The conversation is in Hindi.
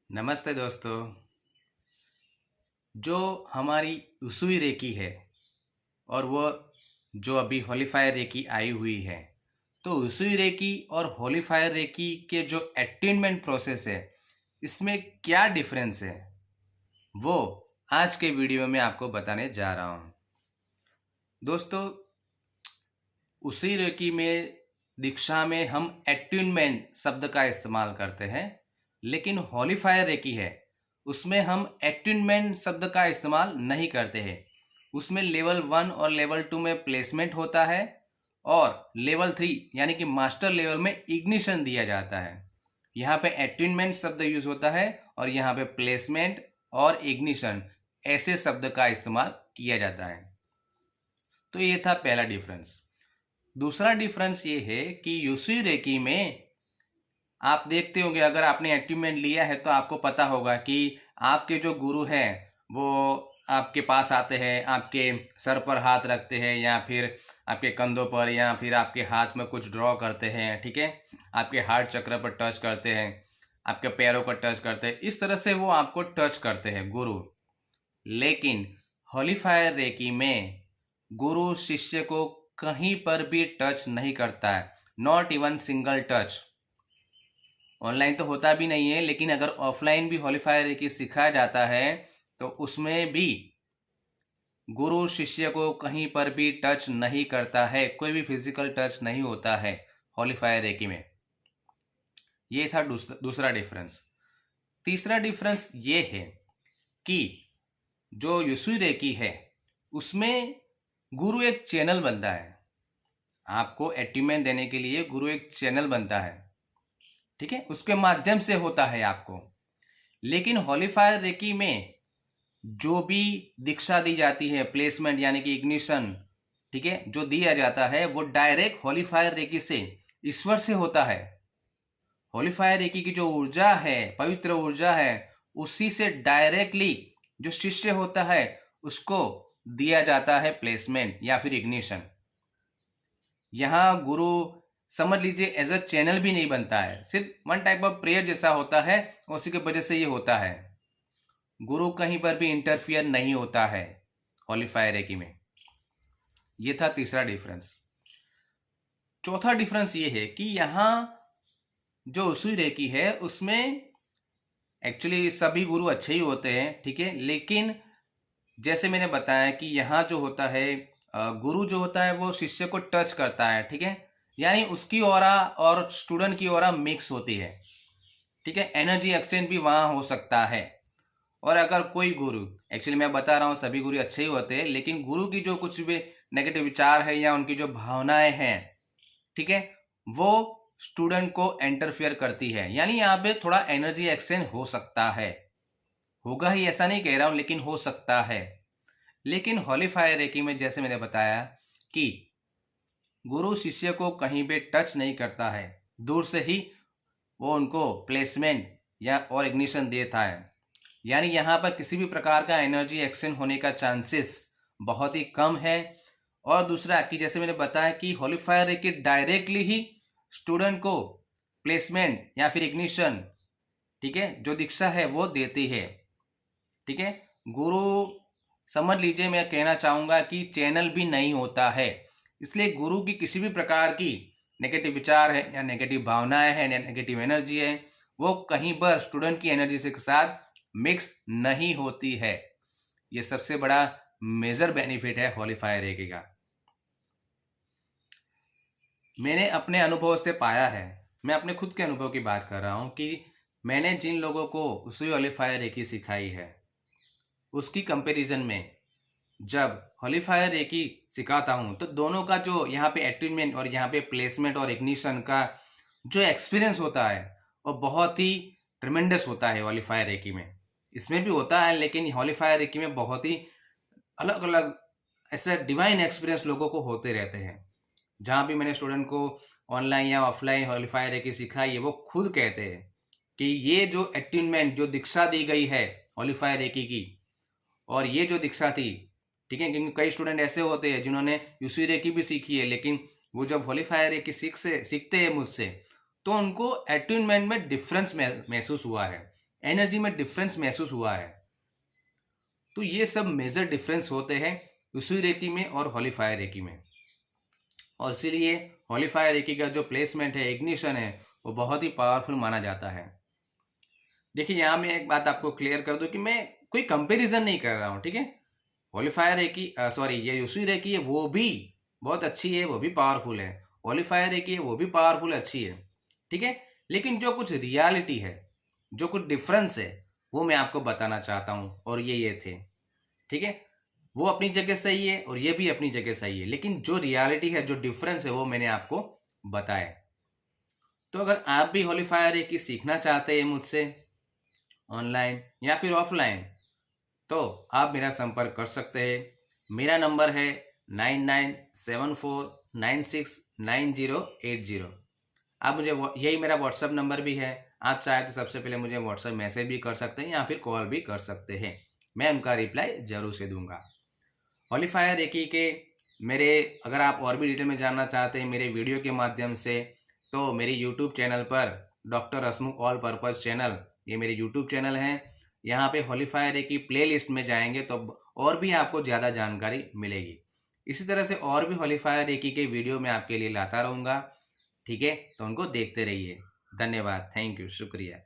नमस्ते दोस्तों। जो हमारी उसूई रेकी है और वो जो अभी होलीफायर रेकी आई हुई है, तो उसूई रेकी और होलीफायर रेकी के जो अटेनमेंट प्रोसेस है, इसमें क्या डिफरेंस है, वो आज के वीडियो में आपको बताने जा रहा हूँ। दोस्तों, उसी रेकी में दीक्षा में हम अट्यूनमेंट शब्द का इस्तेमाल करते हैं, लेकिन होलीफायर रेकी है उसमें हम अट्यूनमेंट शब्द का इस्तेमाल नहीं करते हैं। उसमें लेवल 1 और लेवल 2 में प्लेसमेंट होता है और लेवल 3 यानी कि मास्टर लेवल में इग्निशन दिया जाता है। यहाँ पे अट्यूनमेंट शब्द यूज होता है और यहाँ पे प्लेसमेंट और इग्निशन ऐसे शब्द का इस्तेमाल किया जाता है। तो ये था पहला डिफरेंस। दूसरा डिफरेंस ये है कि यूसी रेकी में आप देखते होंगे, अगर आपने अट्यूनमेंट लिया है तो आपको पता होगा कि आपके जो गुरु हैं वो आपके पास आते हैं, आपके सर पर हाथ रखते हैं या फिर आपके कंधों पर या फिर आपके हाथ में कुछ ड्रॉ करते हैं, ठीक है, आपके हार्ट चक्र पर टच करते हैं, आपके पैरों पर टच करते हैं, इस तरह से वो आपको टच करते हैं गुरु। लेकिन होलीफायर रेकी में गुरु शिष्य को कहीं पर भी टच नहीं करता है, not even single touch. Online तो होता भी नहीं है, लेकिन अगर ऑफलाइन भी होलीफायर रेकी सिखाया जाता है तो उसमें भी गुरु शिष्य को कहीं पर भी टच नहीं करता है, कोई भी फिजिकल टच नहीं होता है होलीफायर रेकी में। ये था दूसरा डिफरेंस। तीसरा डिफरेंस ये है कि जो यूसुई रेकी है उसमें गुरु एक चैनल बनता है। आपको अट्यूनमेंट देने के लिए गुरु एक चैनल बनता है, ठीक है, उसके माध्यम से होता है आपको। लेकिन होलीफायर रेकी में जो भी दीक्षा दी जाती है, प्लेसमेंट यानी कि इग्निशन, ठीक है, जो दिया जाता है वो डायरेक्ट होलीफायर रेकी से, ईश्वर से होता है। होलीफायर रेकी की जो ऊर्जा है, पवित्र ऊर्जा है, उसी से डायरेक्टली जो शिष्य होता है उसको दिया जाता है प्लेसमेंट या फिर इग्निशन। यहाँ गुरु समझ लीजिए एज अ चैनल भी नहीं बनता है, सिर्फ वन टाइप ऑफ प्रेयर जैसा होता है, उसी की वजह से ये होता है। गुरु कहीं पर भी इंटरफियर नहीं होता है होलीफायर रेकी में। ये था तीसरा डिफरेंस। चौथा डिफरेंस ये है कि यहाँ जो उसूई रेकी है उसमें एक्चुअली सभी गुरु अच्छे ही होते हैं, ठीक है, लेकिन जैसे मैंने बताया कि यहाँ जो होता है गुरु जो होता है वो शिष्य को टच करता है, ठीक है, यानी उसकी ऑरा और स्टूडेंट की ऑरा मिक्स होती है, ठीक है, एनर्जी एक्सचेंज भी वहाँ हो सकता है। और अगर कोई गुरु, एक्चुअली मैं बता रहा हूँ सभी गुरु अच्छे ही होते हैं, लेकिन गुरु की जो कुछ भी नेगेटिव विचार है या उनकी जो भावनाएं हैं, ठीक है, वो स्टूडेंट को इंटरफियर करती है, यानी यहाँ पे थोड़ा एनर्जी एक्सचेंज हो सकता है। होगा ही ऐसा नहीं कह रहा हूँ, लेकिन हो सकता है। लेकिन होलीफायर रेकी में जैसे मैंने बताया कि गुरु शिष्य को कहीं पे टच नहीं करता है, दूर से ही वो उनको प्लेसमेंट या और इग्निशन देता है, यानी यहाँ पर किसी भी प्रकार का एनर्जी एक्सचेंज होने का चांसेस बहुत ही कम है। और दूसरा कि जैसे मैंने बताया कि होलीफायर रेकी डायरेक्टली ही स्टूडेंट को प्लेसमेंट या फिर इग्निशन, ठीक है, जो दीक्षा है वो देती है, ठीक है। गुरु समझ लीजिए, मैं कहना चाहूँगा कि चैनल भी नहीं होता है, इसलिए गुरु की किसी भी प्रकार की नेगेटिव विचार है या नेगेटिव भावनाएं हैं या नेगेटिव एनर्जी है, वो कहीं पर स्टूडेंट की एनर्जी के साथ मिक्स नहीं होती है। ये सबसे बड़ा मेजर बेनिफिट है होलीफायर रेकी का। मैंने अपने अनुभव से पाया है, मैं अपने खुद के अनुभव की बात कर रहा हूँ कि मैंने जिन लोगों को उसी होलीफायर रेकी सिखाई है उसकी कंपैरिजन में जब होलीफायर रेकी सिखाता हूँ तो दोनों का जो यहाँ पे अट्यूनमेंट और यहाँ पे प्लेसमेंट और इग्निशन का जो एक्सपीरियंस होता है वो बहुत ही ट्रिमेंडस होता है होलीफायर रेकी में। इसमें भी होता है, लेकिन होलीफायर रेकी में बहुत ही अलग अलग ऐसे डिवाइन एक्सपीरियंस लोगों को होते रहते हैं। जहाँ भी मैंने स्टूडेंट को ऑनलाइन या ऑफलाइन होलीफायर रेकी सिखाई है, वो खुद कहते हैं कि ये जो अट्यूनमेंट, जो दीक्षा दी गई है होलीफायर रेकी की, और ये जो दीक्षा थी, ठीक है, क्योंकि कई स्टूडेंट ऐसे होते हैं जिन्होंने यूसी रेकी भी सीखी है, लेकिन वो जब होलीफायर रेकी सीखते हैं मुझसे तो उनको अट्यूनमेंट में डिफरेंस महसूस हुआ है। एनर्जी में डिफरेंस महसूस हुआ है। तो ये सब मेजर डिफरेंस होते हैं यूसुई रेकी में और होली फायर रेकी में, और इसीलिए होली फायर रेकी का जो प्लेसमेंट है, इग्निशन है, वो बहुत ही पावरफुल माना जाता है। देखिए यहाँ मैं एक बात आपको क्लियर कर दूं कि मैं कोई कंपैरिजन नहीं कर रहा हूँ, ठीक है। होली फायर रेकी सॉरी ये यूसुई रेकी है, वो भी बहुत अच्छी है, वो भी पावरफुल है। होली फायर रेकी है, वो भी पावरफुल अच्छी है, ठीक है। लेकिन जो कुछ रियलिटी है, जो कुछ डिफरेंस है, वो मैं आपको बताना चाहता हूँ, और ये थे, ठीक है। वो अपनी जगह सही है और ये भी अपनी जगह सही है, लेकिन जो रियलिटी है, जो डिफरेंस है, वो मैंने आपको बताया। तो अगर आप भी होली फायर रेकी सीखना चाहते हैं मुझसे, ऑनलाइन या फिर ऑफलाइन, तो आप मेरा संपर्क कर सकते हैं। मेरा नंबर है 9974969080। आप मुझे यही मेरा व्हाट्सअप नंबर भी है। आप चाहे तो सबसे पहले मुझे व्हाट्सअप मैसेज भी कर सकते हैं या फिर कॉल भी कर सकते हैं, मैं उनका रिप्लाई जरूर से दूंगा। होली फायर रेकी के मेरे, अगर आप और भी डिटेल में जानना चाहते हैं मेरे वीडियो के माध्यम से, तो मेरे यूट्यूब चैनल पर doctor Hasmukh all purpose channel, ये मेरे यूट्यूब चैनल है। यहाँ पे holy fire reiki playlist में जाएंगे तो और भी आपको ज़्यादा जानकारी मिलेगी। इसी तरह से और भी होली फायर रेकी के वीडियो मैं आपके लिए लाता रहूँगा, ठीक है। तो उनको देखते रहिए। धन्यवाद, थैंक यू, शुक्रिया।